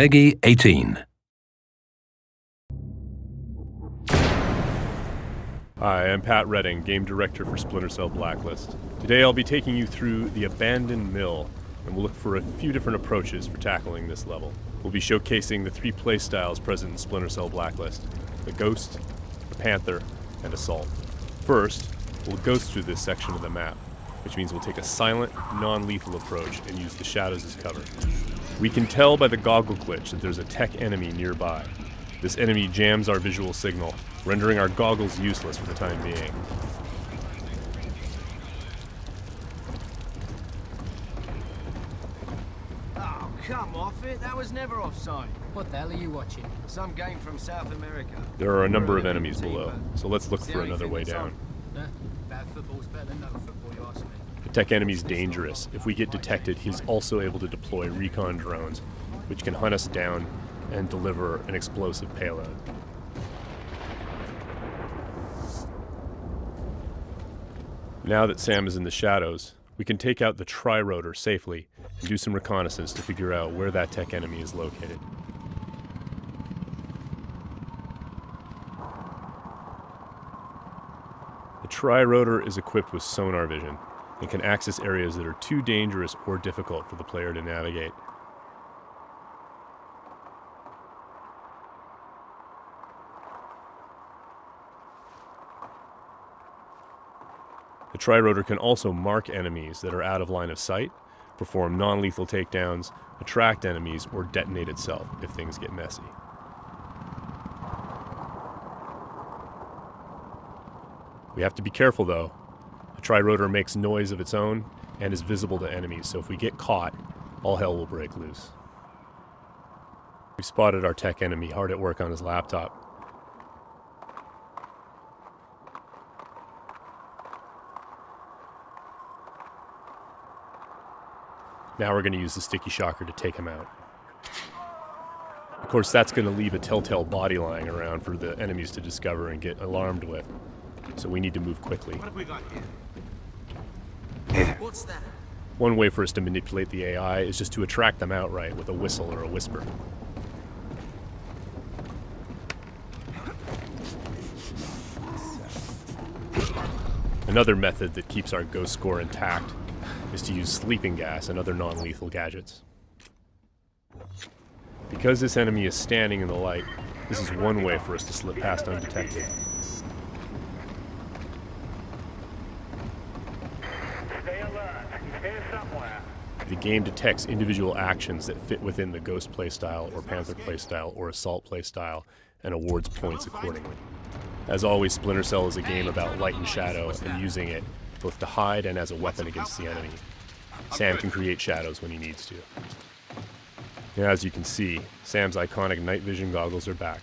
Peggy 18. Hi, I'm Pat Redding, Game Director for Splinter Cell Blacklist. Today I'll be taking you through the Abandoned Mill, and we'll look for a few different approaches for tackling this level. We'll be showcasing the 3 playstyles present in Splinter Cell Blacklist: the Ghost, the Panther, and Assault. First, we'll ghost through this section of the map, which means we'll take a silent, non-lethal approach and use the shadows as cover. We can tell by the goggle glitch that there's a tech enemy nearby. This enemy jams our visual signal, rendering our goggles useless for the time being. Oh, come off it. That was never offside. What the hell are you watching? Some game from South America. There are a number of enemies below, so let's look for another way down. Bad football's better than no football, you ask me. The tech enemy's dangerous. If we get detected, he's also able to deploy recon drones, which can hunt us down and deliver an explosive payload. Now that Sam is in the shadows, we can take out the tri-rotor safely and do some reconnaissance to figure out where that tech enemy is located. The tri-rotor is equipped with sonar vision and can access areas that are too dangerous or difficult for the player to navigate. The tri-rotor can also mark enemies that are out of line of sight, perform non-lethal takedowns, attract enemies, or detonate itself if things get messy. We have to be careful though. The tri-rotor makes noise of its own and is visible to enemies, so if we get caught, all hell will break loose. We've spotted our tech enemy hard at work on his laptop. Now we're going to use the sticky shocker to take him out. Of course, that's going to leave a telltale body lying around for the enemies to discover and get alarmed with. So we need to move quickly. What have we got here? What's that? One way for us to manipulate the AI is just to attract them outright with a whistle or a whisper. Another method that keeps our ghost score intact is to use sleeping gas and other non-lethal gadgets. Because this enemy is standing in the light, this is one way for us to slip past undetected. Stay alert. He's here somewhere. The game detects individual actions that fit within the Ghost playstyle or Panther playstyle or Assault playstyle and awards points accordingly. As always, Splinter Cell is a game about light and shadow and using it both to hide and as a weapon against the enemy. Sam can create shadows when he needs to. Now, as you can see, Sam's iconic night vision goggles are back.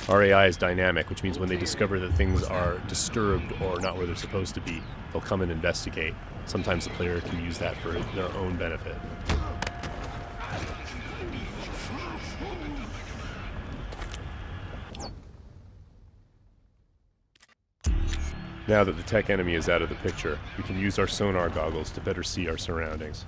Our AI is dynamic, which means when they discover that things are disturbed or not where they're supposed to be, they'll come and investigate. Sometimes the player can use that for their own benefit. Now that the tech enemy is out of the picture, we can use our sonar goggles to better see our surroundings.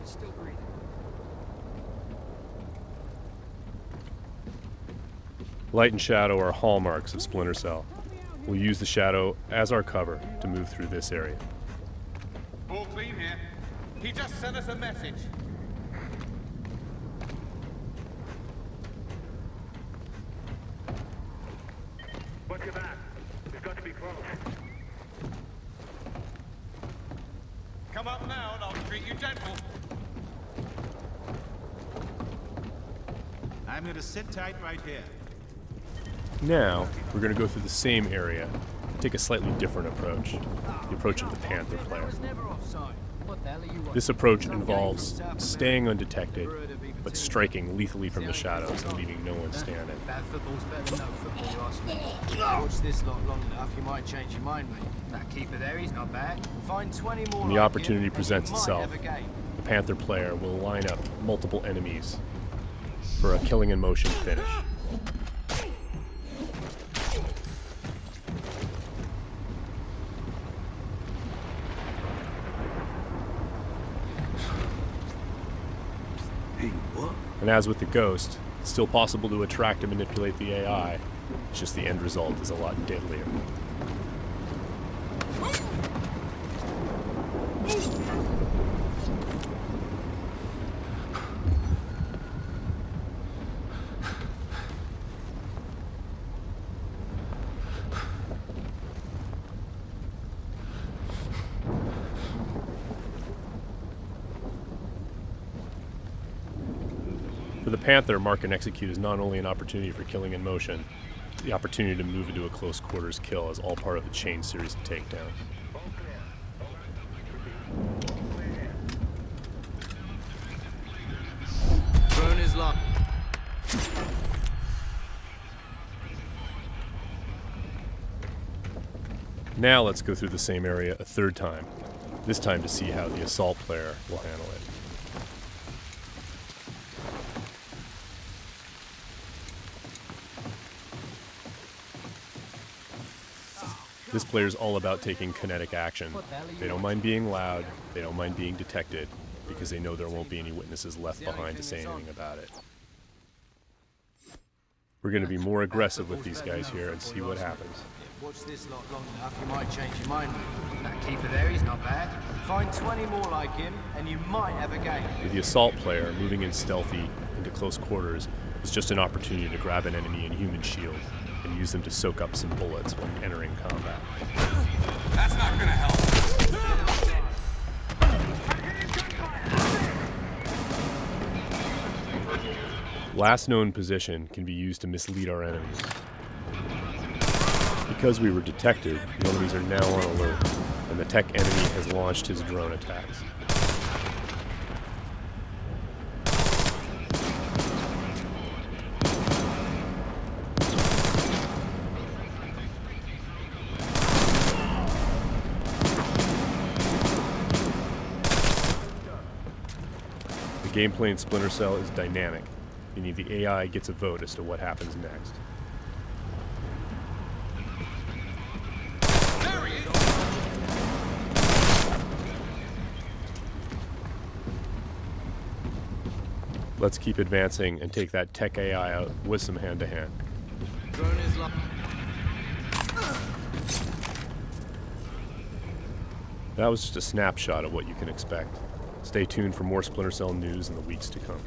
Still breathing. Light and shadow are hallmarks of Splinter Cell. We'll use the shadow as our cover to move through this area. All clean here. He just sent us a message. Watch your back. We've got to be close. Come up now and I'll treat you gentle. I'm gonna sit tight right here. Now, we're going to go through the same area and take a slightly different approach, the approach of the Panther player. What the hell are you watching? This approach involves staying undetected, but striking lethally from the shadows and leaving no one standing. Bad football's better than no football, you ask me. Watch this lot long enough, you might change your mind, mate. That keeper there, he's not bad. Find 20 more When the like opportunity him, and presents you might itself, have a game. the Panther player will line up multiple enemies for a killing in motion finish. Hey, what? And as with the Ghost, it's still possible to attract and manipulate the AI, it's just the end result is a lot deadlier. For the Panther, mark and execute is not only an opportunity for killing in motion, the opportunity to move into a close quarters kill is all part of a chain series of takedowns. Drone is locked. Now let's go through the same area a third time, this time to see how the assault player will handle it. This player is all about taking kinetic action. They don't mind being loud, they don't mind being detected, because they know there won't be any witnesses left behind to say anything about it. We're going to be more aggressive with these guys here and see what happens. Watch this lot long enough, you might change your mind, mate. That keeper there, he's not bad. Find 20 more like him, and you might have a game. For the assault player, moving in stealthy into close quarters is just an opportunity to grab an enemy in human shield and use them to soak up some bullets when entering combat. That's not gonna help. Last known position can be used to mislead our enemies. Because we were detected, the enemies are now on alert, and the tech enemy has launched his drone attacks. The gameplay in Splinter Cell is dynamic, meaning the AI gets a vote as to what happens next. There he is. Let's keep advancing and take that tech AI out with some hand-to-hand. Drone is locked. That was just a snapshot of what you can expect. Stay tuned for more Splinter Cell news in the weeks to come.